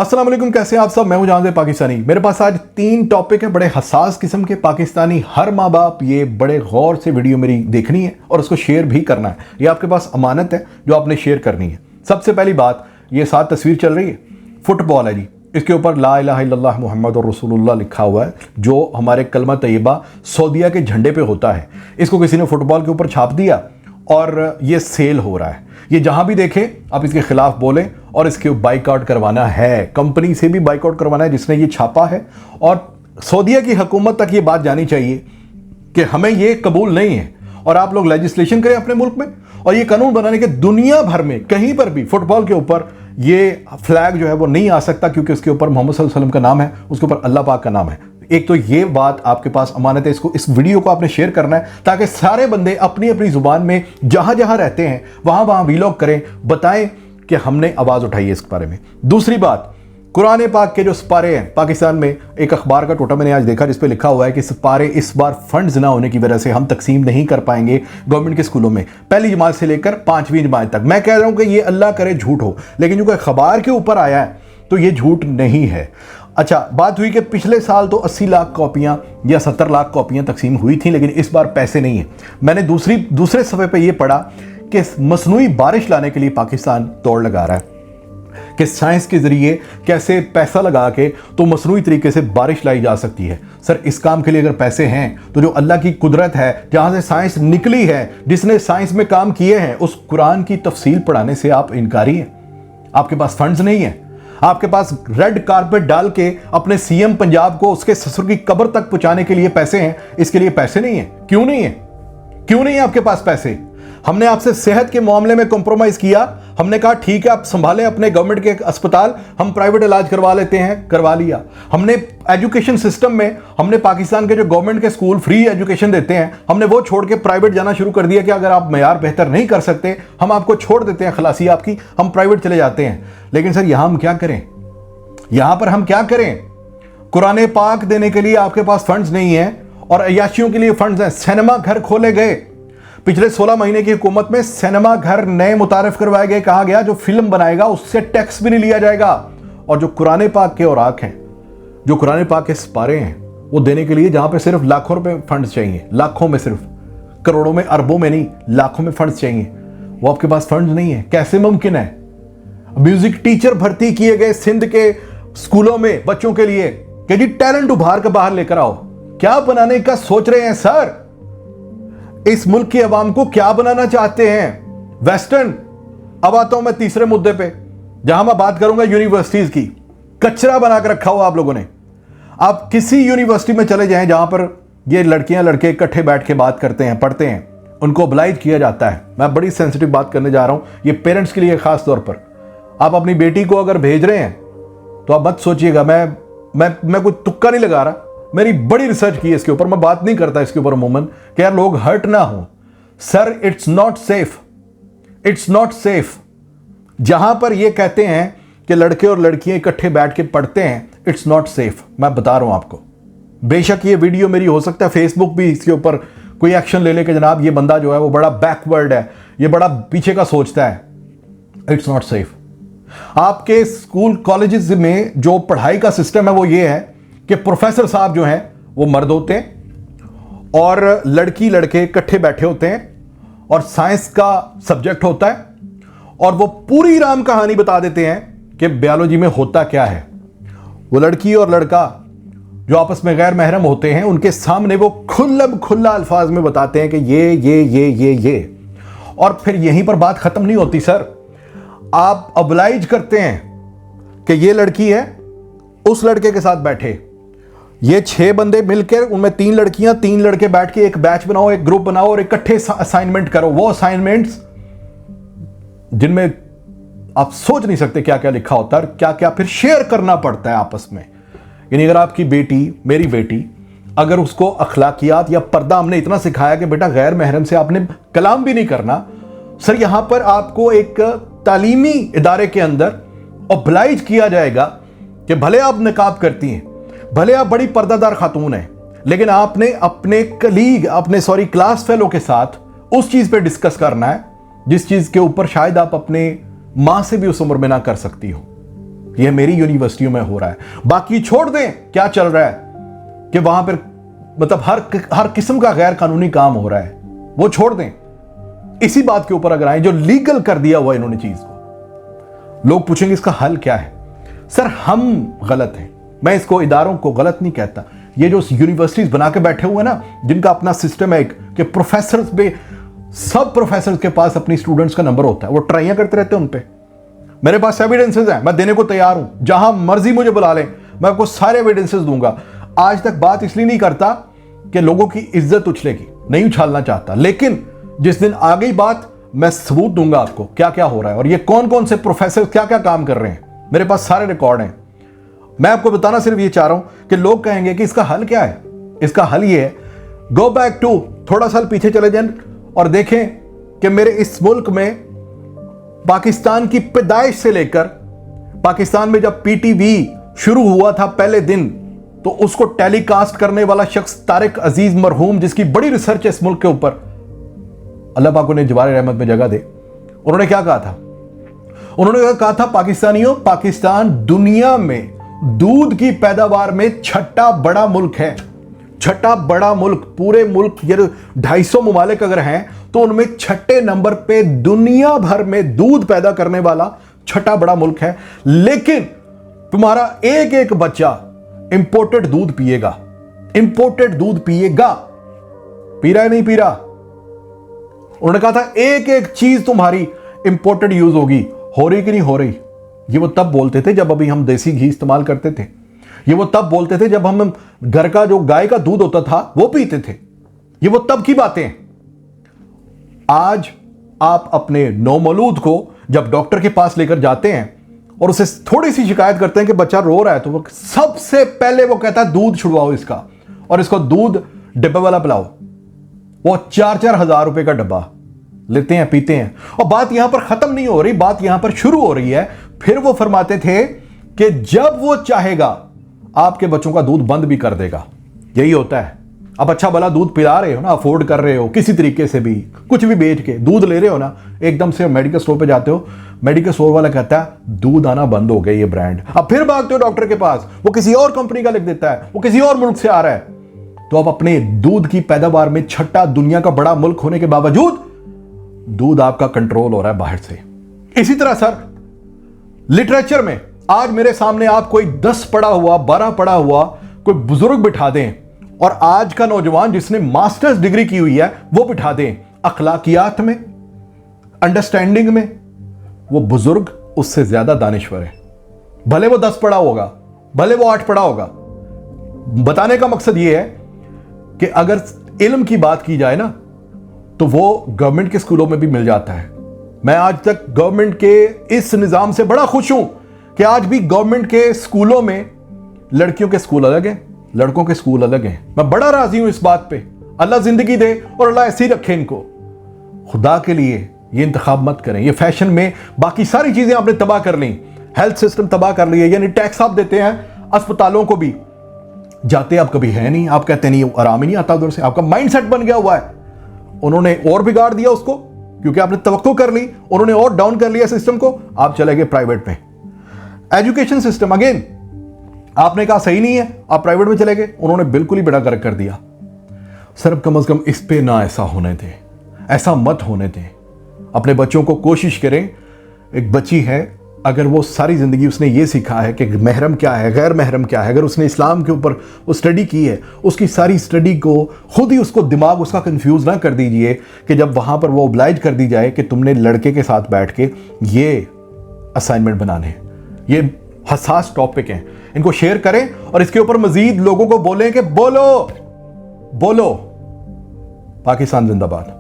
अस्सलाम वालेकुम, कैसे हैं आप सब। मैं हूं जहां से पाकिस्तानी। मेरे पास आज 3 टॉपिक हैं, बड़े हसास किस्म के। पाकिस्तानी हर माँ बाप ये बड़े गौर से वीडियो मेरी देखनी है और उसको शेयर भी करना है। ये आपके पास अमानत है जो आपने शेयर करनी है। सबसे पहली बात, ये साथ तस्वीर चल रही है, फुटबॉल है जी। इसके ऊपर ला इलाहा इल्लल्लाह मुहम्मदुर रसूलुल्लाह लिखा हुआ है, जो हमारे कलमा तैयबा सऊदीया के झंडे पे होता है। इसको किसी ने फुटबॉल के ऊपर छाप दिया और ये सेल हो रहा है। ये जहां भी देखें आप इसके खिलाफ बोलें और इसके बाइकआउट करवाना है। कंपनी से भी बाइकआउट करवाना है जिसने ये छापा है, और सऊदीया की हुकूमत तक ये बात जानी चाहिए कि हमें ये कबूल नहीं है। और आप लोग लेजिस्लेशन करें अपने मुल्क में और ये कानून बनाने के दुनिया भर में कहीं पर भी फुटबॉल के ऊपर ये फ्लैग जो है वो नहीं आ सकता, क्योंकि उसके ऊपर मोहम्मद सल्लल्लाहु अलैहि वसल्लम का नाम है, उसके ऊपर अल्लाह पाक का नाम है। एक तो ये बात आपके पास अमानत है, इसको, इस वीडियो को आपने शेयर करना है ताकि सारे बंदे अपनी अपनी जुबान में जहां जहां रहते हैं वहां वहां वीलॉग करें, बताएं कि हमने आवाज उठाई है इस बारे में। दूसरी बात, कुरान पाक के जो सिपारे हैं पाकिस्तान में, एक अखबार का टोटा मैंने आज देखा जिस पे लिखा हुआ है कि सिपारे इस बार फंड्स ना होने की वजह से हम तकसीम नहीं कर पाएंगे गवर्नमेंट के स्कूलों में, पहली जमात से लेकर 5वीं जमात तक। मैं कह रहा हूं कि ये अल्लाह करे झूठ हो, लेकिन जो अखबार के ऊपर आया है तो ये झूठ नहीं है। अच्छा, बात हुई कि पिछले साल तो 80 लाख कॉपियां या 70 लाख कॉपियां तकसीम हुई थी, लेकिन इस बार पैसे नहीं है। मैंने दूसरे सफ़े पे ये पढ़ा कि मसनूई बारिश लाने के लिए पाकिस्तान दौड़ लगा रहा है कि साइंस के जरिए कैसे पैसा लगा के तो मसनूई तरीके से बारिश लाई जा सकती है। सर, इस काम के लिए अगर पैसे हैं तो जो अल्लाह की कुदरत है, जहां से साइंस निकली है, जिसने साइंस में काम किए हैं, उस कुरान की तफसील पढ़ाने से आप इनकारी हैं। आपके पास फंड्स नहीं है, आपके पास रेड कारपेट डाल के अपने सीएम पंजाब को उसके ससुर की कब्र तक पहुंचाने के लिए पैसे हैं, इसके लिए पैसे नहीं है। क्यों नहीं है? क्यों नहीं है आपके पास पैसे? हमने आपसे सेहत के मामले में कॉम्प्रोमाइज किया, हमने कहा ठीक है आप संभालें अपने गवर्नमेंट के अस्पताल, हम प्राइवेट इलाज करवा लेते हैं, करवा लिया। हमने एजुकेशन सिस्टम में, हमने पाकिस्तान के जो गवर्नमेंट के स्कूल फ्री एजुकेशन देते हैं, हमने वो छोड़ के प्राइवेट जाना शुरू कर दिया कि अगर आप मयार बेहतर नहीं कर सकते हम आपको छोड़ देते हैं, खलासी आपकी, हम प्राइवेट चले जाते हैं। लेकिन सर यहां हम क्या करें? यहां पर हम क्या करें? कुरान पाक देने के लिए आपके पास फंड्स नहीं है और अयाशियों के लिए फंड्स हैं। सिनेमा घर खोले गए, पिछले 16 महीने की हुकूमत में सिनेमा घर नए मुतारिफ करवाए गए। कहा गया जो फिल्म बनाएगा उससे टैक्स भी नहीं लिया जाएगा। और जो कुरान पाक के औराक हैं, जो कुरान पाक के सिपारे हैं, वो देने के लिए जहां पे सिर्फ लाखों रुपए फंड्स चाहिए, लाखों में, सिर्फ करोड़ों में, अरबों में नहीं, लाखों में फंड्स चाहिए, वो आपके पास फंड्स नहीं है। कैसे मुमकिन है? म्यूजिक टीचर भर्ती किए गए सिंध के स्कूलों में बच्चों के लिए कि जी टैलेंट उभार कर बाहर लेकर आओ। क्या बनाने का सोच रहे हैं सर? इस मुल्क की आवाम को क्या बनाना चाहते हैं? वेस्टर्न। अब आता हूं मैं तीसरे मुद्दे पे, जहां मैं बात करूंगा यूनिवर्सिटीज की। कचरा बनाकर रखा हुआ आप लोगों ने। आप किसी यूनिवर्सिटी में चले जाएं जहां पर ये लड़कियां लड़के इकट्ठे बैठ के बात करते हैं, पढ़ते हैं, उनको ओब्लाइज किया जाता है। मैं बड़ी सेंसिटिव बात करने जा रहा हूं, ये पेरेंट्स के लिए खास तौर पर। आप अपनी बेटी को अगर भेज रहे हैं तो आप मत सोचिएगा, मैं कोई तुक्का नहीं लगा रहा, मेरी बड़ी रिसर्च की है इसके ऊपर, मैं बात नहीं करता इसके ऊपर अमूमन कि यार लोग हर्ट ना हो। Sir it's not safe, it's not safe. जहां पर ये कहते हैं कि लड़के और लड़कियां इकट्ठे बैठ के पढ़ते हैं, इट्स नॉट सेफ। मैं बता रहा हूं आपको। बेशक ये वीडियो मेरी, हो सकता है फेसबुक भी इसके ऊपर कोई एक्शन ले ले कि जनाब ये बंदा जो है वो बड़ा बैकवर्ड है, ये बड़ा पीछे का सोचता है। It's not safe. आपके स्कूल कॉलेजेस में जो पढ़ाई का सिस्टम है वो ये है कि प्रोफेसर साहब जो हैं वो मर्द होते हैं और लड़की लड़के इकट्ठे बैठे होते हैं और साइंस का सब्जेक्ट होता है और वो पूरी राम कहानी बता देते हैं कि बायोलॉजी में होता क्या है। वो लड़की और लड़का जो आपस में गैर महरम होते हैं, उनके सामने वो खुला अल्फाज में बताते हैं कि ये। और फिर यहीं पर बात खत्म नहीं होती सर। आप ऑब्लाइज करते हैं कि ये लड़की है, उस लड़के के साथ बैठे, ये 6 बंदे मिलकर, उनमें 3 लड़कियां 3 लड़के बैठ के एक बैच बनाओ, एक ग्रुप बनाओ और इकट्ठे असाइनमेंट करो। वो असाइनमेंट्स जिनमें आप सोच नहीं सकते क्या क्या लिखा होता है, क्या क्या फिर शेयर करना पड़ता है आपस में। यानी अगर आपकी बेटी, मेरी बेटी, अगर उसको अखलाकियात या पर्दा हमने इतना सिखाया कि बेटा गैर महरम से आपने कलाम भी नहीं करना, सर यहां पर आपको एक तालीमी इदारे के अंदर ऑब्लाइज किया जाएगा कि भले आप निकाब करती हैं, भले आप बड़ी पर्दादार खातून हैं, लेकिन आपने अपने क्लास फेलो के साथ उस चीज पे डिस्कस करना है जिस चीज के ऊपर शायद आप अपने मां से भी उस उम्र में ना कर सकती हो। यह मेरी यूनिवर्सिटियों में हो रहा है। बाकी छोड़ दें क्या चल रहा है कि वहां पर मतलब हर किस्म का गैर कानूनी काम हो रहा है, वो छोड़ दें। इसी बात के ऊपर अगर आए जो लीगल कर दिया हुआ इन्होंने चीज को, लोग पूछेंगे इसका हल क्या है। सर हम गलत हैं, मैं इसको इदारों को गलत नहीं कहता। ये जो यूनिवर्सिटीज बना के बैठे हुए हैं ना, जिनका अपना सिस्टम है कि प्रोफेसर पे, सब प्रोफेसर के पास अपनी स्टूडेंट्स का नंबर होता है, वो ट्राइयां करते रहते हैं उन पे। मेरे पास एविडेंसेस हैं, मैं देने को तैयार हूं, जहां मर्जी मुझे बुला लें, मैं आपको सारे एविडेंसेस दूंगा। आज तक बात इसलिए नहीं करता कि लोगों की इज्जत उछलेगी, नहीं उछालना चाहता, लेकिन जिस दिन आ गई बात, मैं सबूत दूंगा आपको क्या क्या हो रहा है और ये कौन कौन से प्रोफेसर क्या क्या काम कर रहे हैं। मेरे पास सारे रिकॉर्ड हैं। मैं आपको बताना सिर्फ ये चाह रहा हूं कि लोग कहेंगे कि इसका हल क्या है। इसका हल ये है, गो बैक टू, थोड़ा साल पीछे चले जाएं और देखें कि मेरे इस मुल्क में पाकिस्तान की पैदाइश से लेकर, पाकिस्तान में जब पीटीवी शुरू हुआ था पहले दिन, तो उसको टेलीकास्ट करने वाला शख्स तारिक अजीज मरहूम, जिसकी बड़ी रिसर्च है इस मुल्क के ऊपर, अल्लाह पाक उन्हें जवार रहमत में जगह दे, उन्होंने क्या कहा था? उन्होंने कहा था, पाकिस्तानियों, पाकिस्तान दुनिया में दूध की पैदावार में छठा बड़ा मुल्क है। छठा बड़ा मुल्क, पूरे मुल्क ये 250 ममालिक अगर हैं तो उनमें छठे नंबर पे दुनिया भर में दूध पैदा करने वाला छठा बड़ा मुल्क है। लेकिन तुम्हारा एक एक बच्चा इंपोर्टेड दूध पिएगा, इंपोर्टेड दूध पिएगा। पी रहा है नहीं पी रहा? उन्होंने कहा था एक एक चीज तुम्हारी इंपोर्टेड यूज होगी। हो रही कि नहीं हो रही? ये वो तब बोलते थे जब अभी हम देसी घी इस्तेमाल करते थे। ये वो तब बोलते थे जब हम घर का जो गाय का दूध होता था वो पीते थे। ये वो तब की बातें। आज आप अपने नौमौलूद को जब डॉक्टर के पास लेकर जाते हैं और उसे थोड़ी सी शिकायत करते हैं कि बच्चा रो रहा है, तो वो सबसे पहले वो कहता है दूध छुड़वाओ इसका, और इसको दूध डिब्बे वाला पिलाओ। वो 4-4 हजार रुपए का डब्बा लेते हैं, पीते हैं। और बात यहां पर खत्म नहीं हो रही, बात यहां पर शुरू हो रही है। फिर वो फरमाते थे कि जब वो चाहेगा आपके बच्चों का दूध बंद भी कर देगा। यही होता है। अब अच्छा भला दूध पिला रहे हो ना, अफोर्ड कर रहे हो किसी तरीके से भी, कुछ भी बेच के दूध ले रहे हो ना, एकदम से मेडिकल स्टोर पे जाते हो, मेडिकल स्टोर वाला कहता है दूध आना बंद हो गया ये ब्रांड। अब फिर भागते हो डॉक्टर के पास, वो किसी और कंपनी का लिख देता है, वो किसी और मुल्क से आ रहा है। तो अब अपने दूध की पैदावार में छठा दुनिया का बड़ा मुल्क होने के बावजूद दूध आपका कंट्रोल हो रहा है बाहर से। इसी तरह सर लिटरेचर में आज मेरे सामने आप कोई 10 पढ़ा हुआ, 12 पढ़ा हुआ कोई बुजुर्ग बिठा दें, और आज का नौजवान जिसने मास्टर्स डिग्री की हुई है वो बिठा दें अखलाकियात में, अंडरस्टैंडिंग में, वो बुजुर्ग उससे ज्यादा दानिश्वर है। भले वो 10 पढ़ा होगा, भले वो 8 पढ़ा होगा। बताने का मकसद ये है कि अगर इल्म की बात की जाए ना, तो वो गवर्नमेंट के स्कूलों में भी मिल जाता है। मैं आज तक गवर्नमेंट के इस निजाम से बड़ा खुश हूं कि आज भी गवर्नमेंट के स्कूलों में लड़कियों के स्कूल अलग हैं, लड़कों के स्कूल अलग हैं। मैं बड़ा राजी हूं इस बात पे। अल्लाह जिंदगी दे और अल्लाह ऐसी रखे इनको। खुदा के लिए ये इंतखाब मत करें। ये फैशन में बाकी सारी चीजें आपने तबाह कर ली, हेल्थ सिस्टम तबाह कर लिया। यानी टैक्स आप देते हैं अस्पतालों को भी, जाते आप कभी है नहीं, आप कहते नहीं आराम ही नहीं आता उधर से, आपका माइंड सेट बन गया हुआ है। उन्होंने और बिगाड़ दिया उसको क्योंकि आपने तवक्को कर ली, उन्होंने और डाउन कर लिया सिस्टम को, आप चले गए प्राइवेट में। एजुकेशन सिस्टम अगेन आपने कहा सही नहीं है, आप प्राइवेट में चले गए, उन्होंने बिल्कुल ही बेड़ा गर्क कर दिया। सर कम से कम इस पे ना ऐसा होने दें, ऐसा मत होने दें। अपने बच्चों को कोशिश करें। एक बच्ची है, अगर वो सारी ज़िंदगी उसने ये सीखा है कि महरम क्या है, गैर महरम क्या है, अगर उसने इस्लाम के ऊपर वो स्टडी की है, उसकी सारी स्टडी को खुद ही उसको दिमाग उसका कंफ्यूज ना कर दीजिए कि जब वहाँ पर वो ओब्लाइज कर दी जाए कि तुमने लड़के के साथ बैठ के ये असाइनमेंट बनाने हैं। ये हसास टॉपिक हैं, इनको शेयर करें और इसके ऊपर मजीद लोगों को बोलें कि बोलो बोलो, पाकिस्तान जिंदाबाद।